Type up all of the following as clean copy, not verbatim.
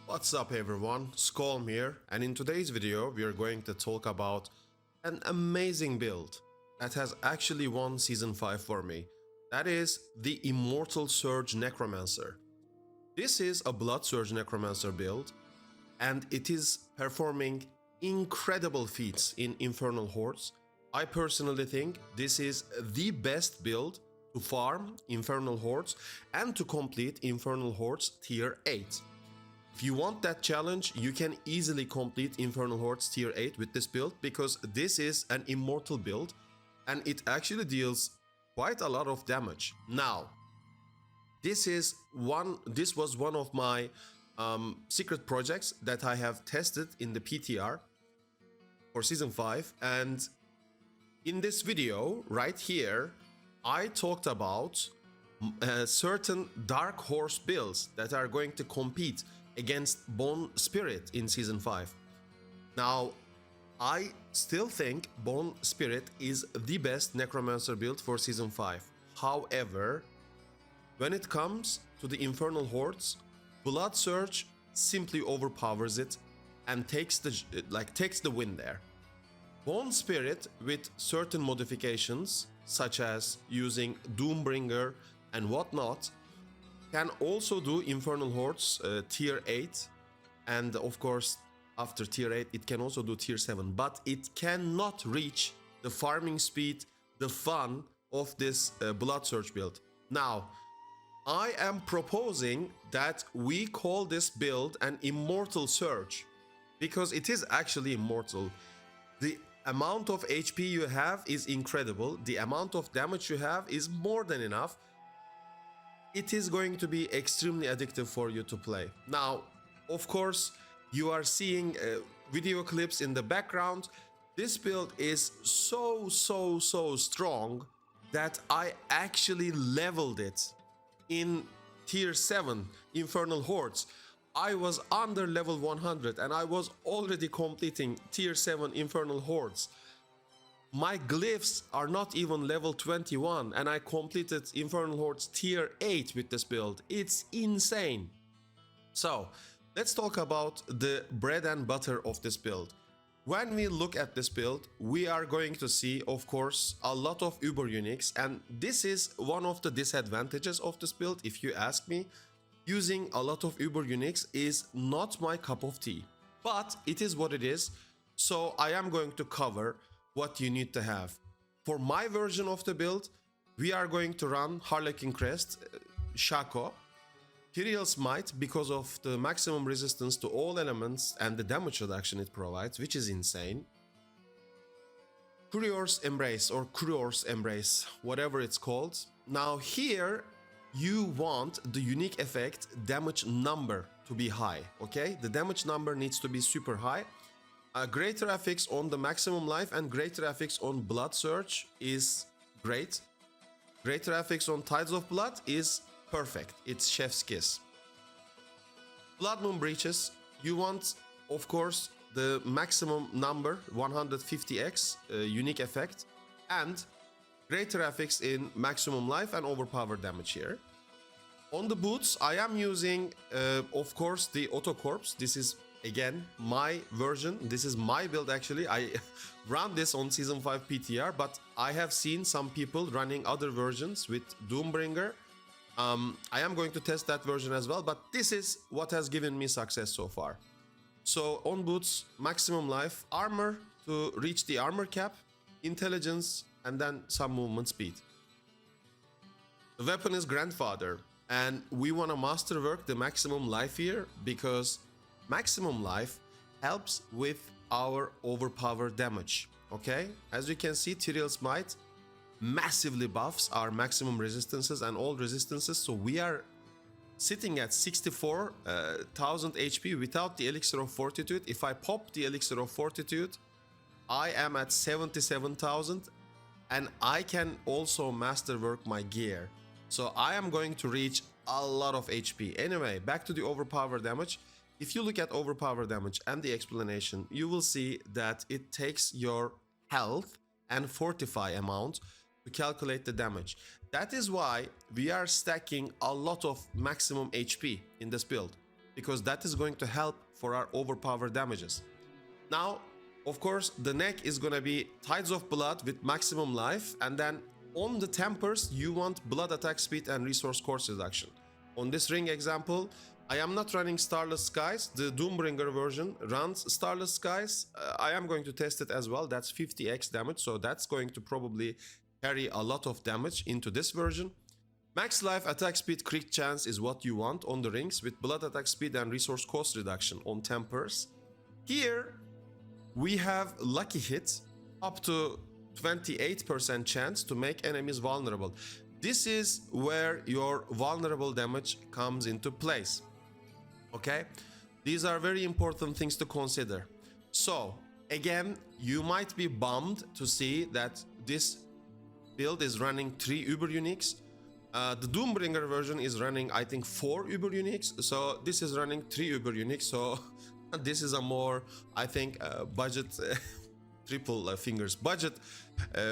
What's up everyone, SKULM here, and in today's video we are going to talk about an amazing build that has actually won Season 5 for me. That is the Immortal Surge Necromancer. This is a Blood Surge Necromancer build, and it is performing incredible feats in Infernal Hordes. I personally think this is the best build to farm Infernal Hordes and to complete Infernal Hordes Tier 8. If you want that challenge, you can easily complete Infernal Hordes Tier 8 with this build because this is an immortal build and it actually deals quite a lot of damage. Now, this was one of my secret projects that I have tested in the PTR for Season 5, and in this video right here, I talked about certain Dark Horse builds that are going to compete against Bone Spirit in Season 5. Now, I still think Bone Spirit is the best Necromancer build for Season 5. However, when it comes to the Infernal Hordes, Blood Surge simply overpowers it and takes the win there. Bone Spirit, with certain modifications, such as using Doombringer and whatnot, can also do Infernal Hordes Tier 8, and of course after Tier 8 it can also do Tier 7, but it cannot reach the farming speed, the fun of this Blood Surge build. Now, I am proposing that we call this build an Immortal Surge, because it is actually immortal. The amount of HP you have is incredible, the amount of damage you have is more than enough. It is going to be extremely addictive for you to play. Now, of course, you are seeing video clips in the background. This build is so strong that I actually leveled it in Tier 7 Infernal Hordes. I was under level 100 and I was already completing Tier 7 Infernal Hordes. My glyphs are not even level 21 and I completed Infernal Hordes Tier 8 with this build. It's insane. So, let's talk about the bread and butter of this build. When we look at this build, we are going to see, of course, a lot of Uber Uniques, and this is one of the disadvantages of this build, if you ask me. Using a lot of Uber Uniques is not my cup of tea, but it is what it is, so I am going to cover what you need to have. For my version of the build, we are going to run Harlequin Crest, Shaco, Tyrael Smite because of the maximum resistance to all elements and the damage reduction it provides, which is insane. Courier's Embrace or Courier's Embrace, whatever it's called. Now here, you want the unique effect damage number to be high, okay? The damage number needs to be super high. Greater affix on the maximum life and greater affix on Blood Surge is great. Greater affix on Tides of Blood is perfect. It's chef's kiss. Blood Moon Breaches, you want, of course, the maximum number, 150x unique effect, and greater affix in maximum life and overpowered damage here. On the boots, I am using, of course, the Auto Corpse. This is, again, my version. This is my build, actually. I ran this on Season 5 PTR, but I have seen some people running other versions with Doombringer. I am going to test that version as well, but this is what has given me success so far. So, on boots, maximum life, armor to reach the armor cap, intelligence, and then some movement speed. The weapon is Grandfather, and we want to masterwork the maximum life here because maximum life helps with our overpowered damage, okay? As you can see, Tyrael Smite massively buffs our maximum resistances and all resistances, so we are sitting at 64,000 HP without the Elixir of Fortitude. If I pop the Elixir of Fortitude, I am at 77,000, and I can also masterwork my gear. So I am going to reach a lot of HP. Anyway, back to the overpower damage. If you look at overpower damage and the explanation, you will see that it takes your health and fortify amount to calculate the damage. That is why we are stacking a lot of maximum HP in this build, because that is going to help for our overpower damages. Now, of course, the neck is gonna be Tides of Blood with maximum life, and then on the tempers, you want blood attack speed and resource cost reduction. On this ring example, I am not running Starless Skies. The Doombringer version runs Starless Skies. I am going to test it as well. That's 50x damage, so that's going to probably carry a lot of damage into this version. Max life, attack speed, crit chance is what you want on the rings, with blood attack speed and resource cost reduction on tempers. Here, we have lucky hit, up to 28% chance to make enemies vulnerable. This is where your vulnerable damage comes into place. Okay, these are very important things to consider. So again, you might be bummed to see that this build is running 3 Uber Uniques. The Doombringer version is running, I think, 4 Uber Uniques. So this is running 3 Uber Uniques. So this is a more, I think, budget triple fingers budget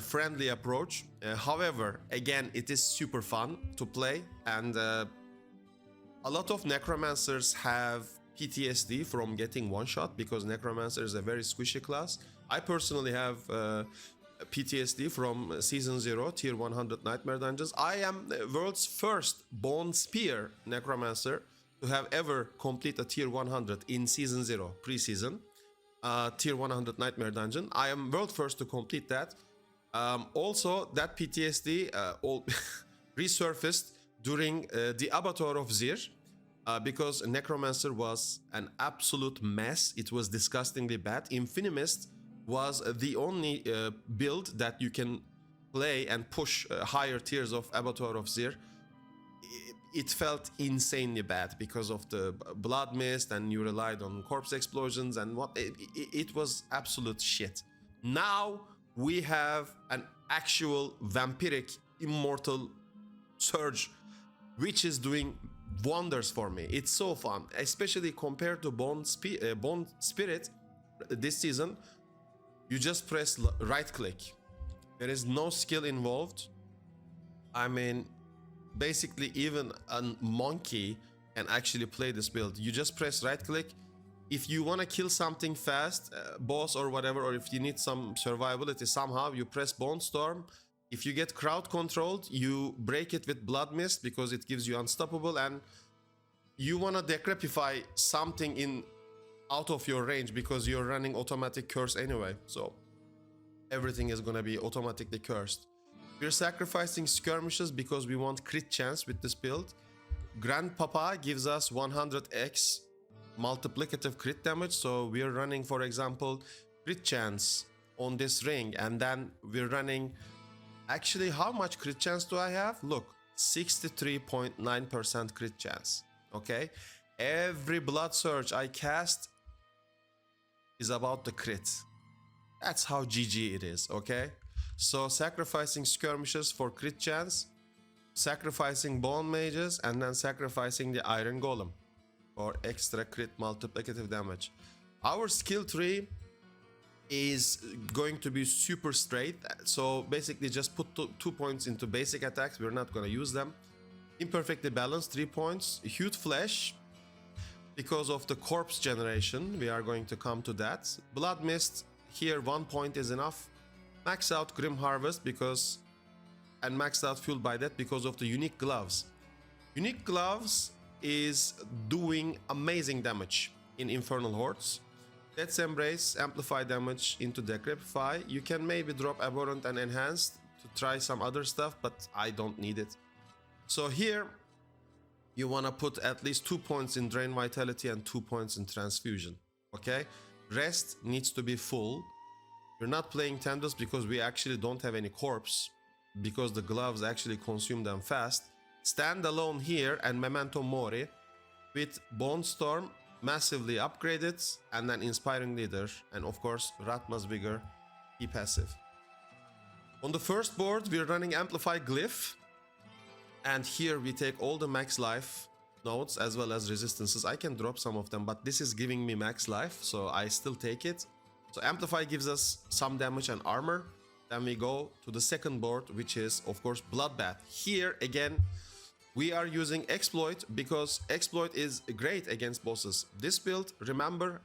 friendly approach. However, again, it is super fun to play, and a lot of necromancers have PTSD from getting one shot because necromancer is a very squishy class. I personally have PTSD from season 0 tier 100 nightmare dungeons. I am the world's first bone spear necromancer to have ever complete a tier 100 in season 0 pre-season tier 100 nightmare dungeon. I am world first to complete that. Also, that PTSD all resurfaced during the Abattoir of Zir, because Necromancer was an absolute mess. It was disgustingly bad. Infinimist was the only build that you can play and push higher tiers of Abattoir of Zir. It felt insanely bad because of the blood mist, and you relied on corpse explosions, and what it was absolute shit. Now we have an actual vampiric immortal surge, which is doing wonders for me. It's so fun, especially compared to Bone Spirit this season. You just press right click. There is no skill involved. I mean, basically even a monkey can actually play this build. You just press right click. If you want to kill something fast, boss or whatever, or if you need some survivability somehow, you press Bone Storm. If you get crowd controlled, you break it with Blood Mist because it gives you unstoppable, and you want to decrepify something in out of your range because you're running automatic curse anyway, so everything is gonna be automatically cursed. We're sacrificing skirmishes because we want crit chance with this build. Grandpapa gives us 100x multiplicative crit damage, so we're running, for example, crit chance on this ring, and then we're running, actually, how much crit chance do I have? Look, 63.9% crit chance. Okay, every blood surge I cast is about the crit. That's how GG it is. Okay, so sacrificing skirmishes for crit chance, sacrificing bone mages, and then sacrificing the iron golem for extra crit multiplicative damage. Our skill tree is going to be super straight, so basically just put 2 points into basic attacks. We're not going to use them. Imperfectly balanced, 3 points. Hued flesh because of the corpse generation, we are going to come to that. Blood mist, here 1 point is enough. Max out grim harvest because, and maxed out fueled by that because of the unique gloves. Unique gloves is doing amazing damage in Infernal Hordes. Death's Embrace, amplify damage into Decrepify. You can maybe drop Abhorrent and Enhanced to try some other stuff, but I don't need it. So here, you want to put at least 2 points in Drain Vitality and 2 points in Transfusion, okay? Rest needs to be full. We're not playing Tendrils because we actually don't have any corpse, because the gloves actually consume them fast. Stand alone here and Memento Mori with Bone Storm, massively upgraded, and then Inspiring Leader, and of course Ratma's Vigor, key passive. On the first board, we're running Amplify Glyph, and here we take all the max life nodes as well as resistances. I can drop some of them, but this is giving me max life, so I still take it. So Amplify gives us some damage and armor. Then we go to the second board, which is of course Bloodbath. Here again, We are using exploit because exploit is great against bosses. This build, remember,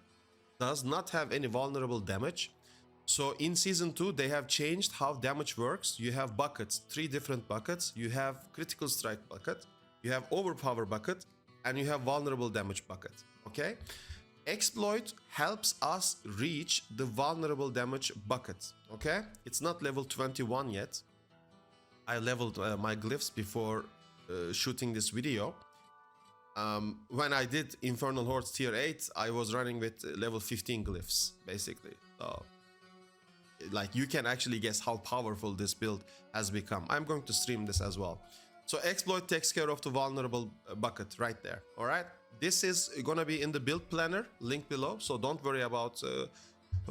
does not have any vulnerable damage. So in season 2 they have changed how damage works. You have buckets, 3 different buckets. You have critical strike bucket, you have overpower bucket, and you have vulnerable damage bucket. Okay, exploit helps us reach the vulnerable damage bucket. Okay, it's not level 21 yet. I leveled my glyphs before shooting this video. When I did Infernal Hordes tier 8, I was running with level 15 glyphs basically. So like you can actually guess how powerful this build has become. I'm going to stream this as well. So exploit takes care of the vulnerable bucket right there. All right, this is gonna be in the build planner, link below, so don't worry about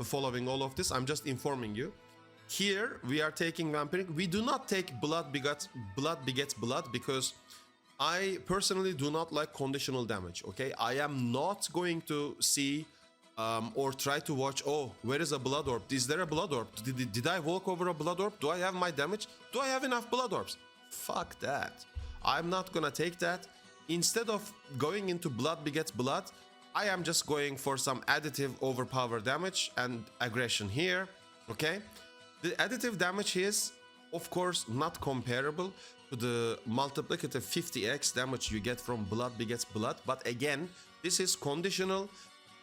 following all of this. I'm just informing you. Here we are taking vampiric. We do not take blood begets blood because I personally do not like conditional damage. Okay, I am not going to see or try to watch, oh, where is a blood orb? Is there a blood orb? Did I walk over a blood orb? Do I have my damage? Do I have enough blood orbs? Fuck that. I'm not gonna take that. Instead of going into blood begets blood, I am just going for some additive overpower damage and aggression here. Okay, the additive damage is of course not comparable to the multiplicative 50x damage you get from blood begets blood, but again, this is conditional.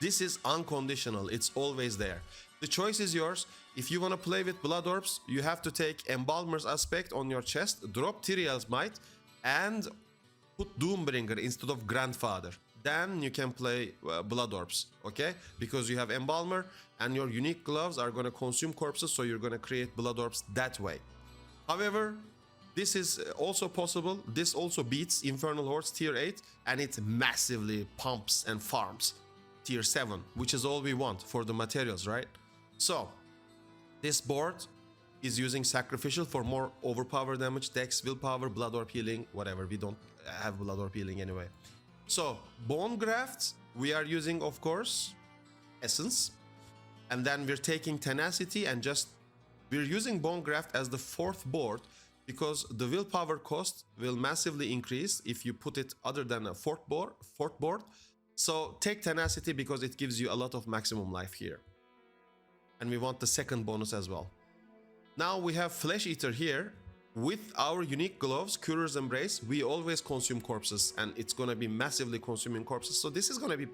This is unconditional, it's always there. The choice is yours. If you want to play with blood orbs, you have to take Embalmer's aspect on your chest, drop Tyriel's might, and put Doombringer instead of Grandfather. Then you can play blood orbs, okay? Because you have Embalmer and your unique gloves are going to consume corpses, so you're going to create blood orbs that way. However, this is also possible. This also beats Infernal Hordes tier 8, and it massively pumps and farms tier 7, which is all we want for the materials, right? So this board is using sacrificial for more overpower damage, dex, willpower, blood orb healing, whatever. We don't have blood orb healing anyway. So bone grafts, we are using of course essence, and then we're taking tenacity, and just we're using bone graft as the 4th board because the willpower cost will massively increase if you put it other than a 4th board. So take tenacity because it gives you a lot of maximum life here. And we want the 2nd bonus as well. Now we have Flesh Eater here. With our unique gloves, Curer's Embrace, we always consume corpses, and it's gonna be massively consuming corpses. So this is gonna be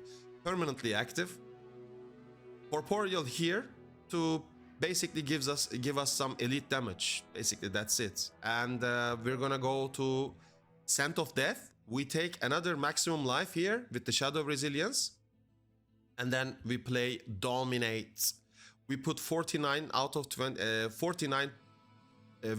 permanently active. Corporeal here to basically give us some elite damage. Basically that's it. And we're gonna go to Scent of Death. We take another maximum life here with the Shadow Resilience, and then we play Dominate. We put 49 out of 49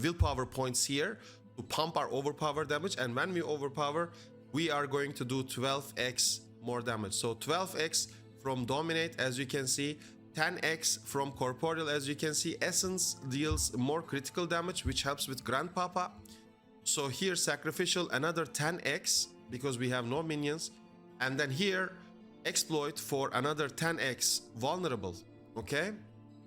willpower points here to pump our overpower damage, and when we overpower, we are going to do 12x more damage. So 12x from Dominate, as you can see, 10x from Corporeal, as you can see. Essence deals more critical damage, which helps with Grandpapa. So here sacrificial, another 10x because we have no minions, and then here exploit for another 10x vulnerable, okay?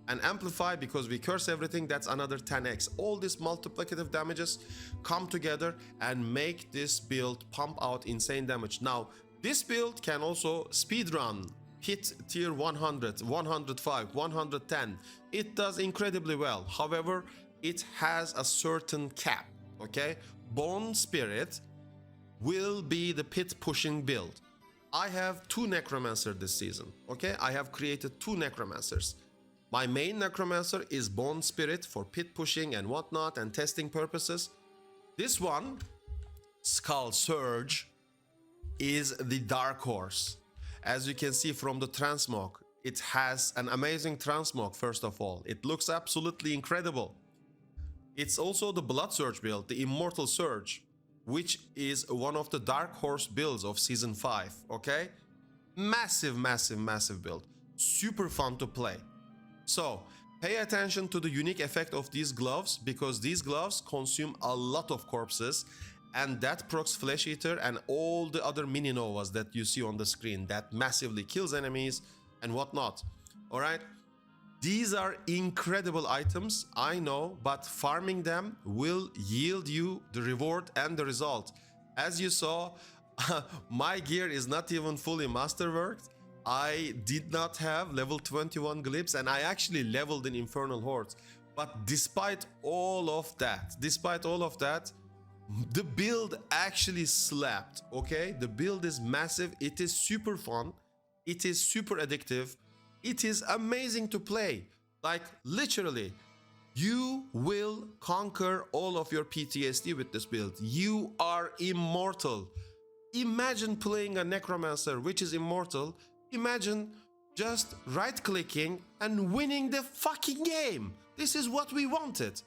And amplify because we curse everything, that's another 10x. All these multiplicative damages come together and make this build pump out insane damage. Now this build can also speedrun, hit tier 100, 105, 110. It does incredibly well. However, it has a certain cap. Okay, Bone Spirit will be the pit pushing build. I have 2 Necromancer this season. Okay, I have created 2 Necromancers. My main Necromancer is Bone Spirit for pit pushing and whatnot and testing purposes. This one, Skull Surge, is the dark horse. As you can see from the transmog, it has an amazing transmog. First of all, it looks absolutely incredible. It's also the Blood Surge build, the Immortal Surge, which is one of the dark horse builds of season 5, okay? Massive, massive, massive build. Super fun to play. So, pay attention to the unique effect of these gloves, because these gloves consume a lot of corpses, and that procs Flesh Eater and all the other mini novas that you see on the screen that massively kills enemies and whatnot. Alright? These are incredible items, I know, but farming them will yield you the reward and the result. As you saw, my gear is not even fully masterworked. I did not have level 21 glyphs, and I actually leveled in Infernal Hordes. But despite all of that, the build actually slapped, okay? The build is massive, it is super fun, it is super addictive, it is amazing to play. Like, literally, you will conquer all of your PTSD with this build. You are immortal. Imagine playing a Necromancer which is immortal. Imagine just right-clicking and winning the fucking game. This is what we wanted.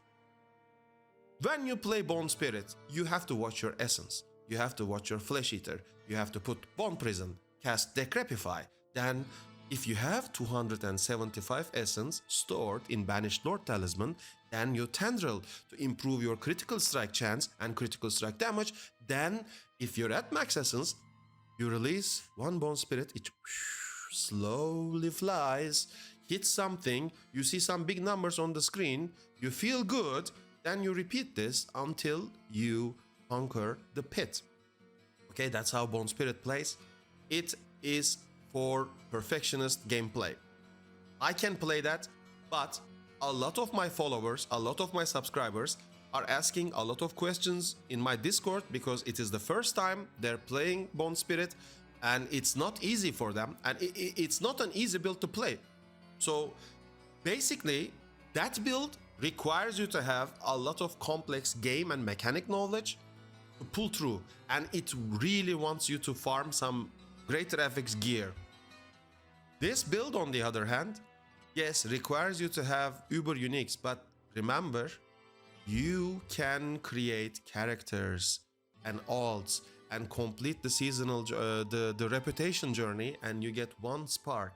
When you play Bone Spirit, you have to watch your Essence. You have to watch your Flesh Eater. You have to put Bone Prison, cast Decrepify. Then, if you have 275 Essence stored in Banished Lord Talisman, then you Tendril to improve your critical strike chance and critical strike damage. Then, if you're at max Essence, you release one Bone Spirit, it slowly flies, hits something, you see some big numbers on the screen, you feel good, then you repeat this until you conquer the pit. Okay, that's how Bone Spirit plays. It is for perfectionist gameplay. I can play that, but a lot of my followers, a lot of my subscribers are asking a lot of questions in my Discord because it is the first time they're playing Bone Spirit and it's not easy for them, and it's not an easy build to play. So basically, that build requires you to have a lot of complex game and mechanic knowledge to pull through, and it really wants you to farm some greater FX gear. This build, on the other hand, yes, requires you to have uber uniques, but remember, you can create characters and alts and complete the seasonal the reputation journey, and you get one spark.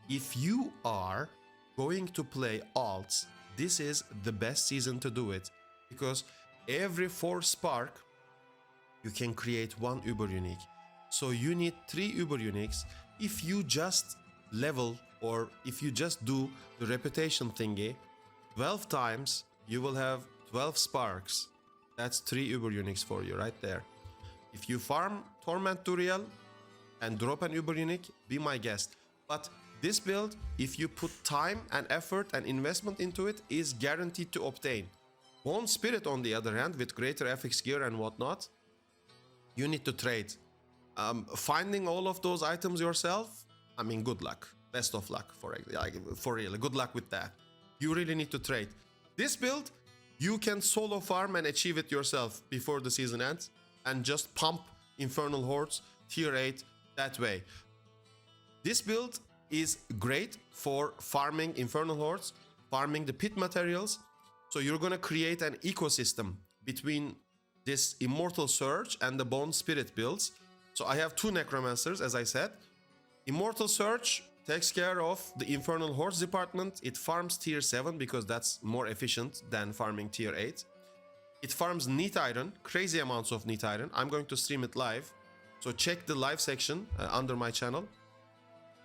If you are going to play alts, this is the best season to do it, because every 4 spark you can create one uber unique. So you need 3 uber uniques. If you just level, or if you just do the reputation thingy 12 times, you will have 12 sparks. That's 3 uber uniques for you right there. If you farm Torment Duriel and drop an uber unique, be my guest. But this build, if you put time and effort and investment into it, is guaranteed to obtain. Bone Spirit, on the other hand, with greater FX gear and whatnot, you need to trade. Finding all of those items yourself, I mean, good luck. Best of luck, for real. Good luck with that. You really need to trade. This build, you can solo farm and achieve it yourself before the season ends, and just pump Infernal Hordes, tier 8, that way. This build is great for farming Infernal Hordes, farming the pit materials. So you're gonna create an ecosystem between this Immortal Surge and the Bone Spirit builds. So I have 2 Necromancers, as I said. Immortal Surge takes care of the Infernal Hordes department. It farms tier 7 because that's more efficient than farming tier 8. It farms Neat Iron, crazy amounts of Neat Iron. I'm going to stream it live, so check the live section under my channel.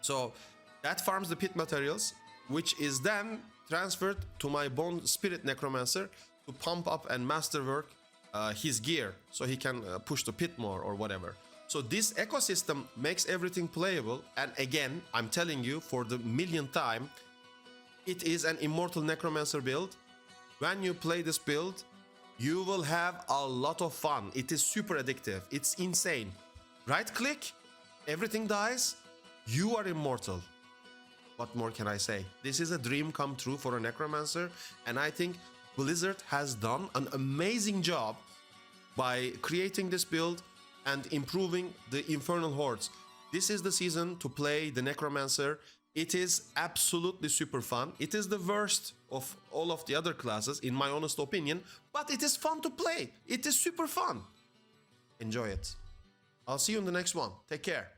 So that farms the pit materials, which is then transferred to my Bone Spirit Necromancer to pump up and masterwork his gear, so he can push the pit more or whatever. So this ecosystem makes everything playable, and again, I'm telling you for the millionth time, it is an Immortal Necromancer build. When you play this build, you will have a lot of fun. It is super addictive. It's insane. Right click, everything dies, you are immortal. What more can I say? This is a dream come true for a Necromancer, and I think Blizzard has done an amazing job by creating this build and improving the Infernal Hordes. This is the season to play the Necromancer. It is absolutely super fun. It is the worst of all of the other classes, in my honest opinion, but it is fun to play. It is super fun. Enjoy it. I'll see you in the next one. Take care.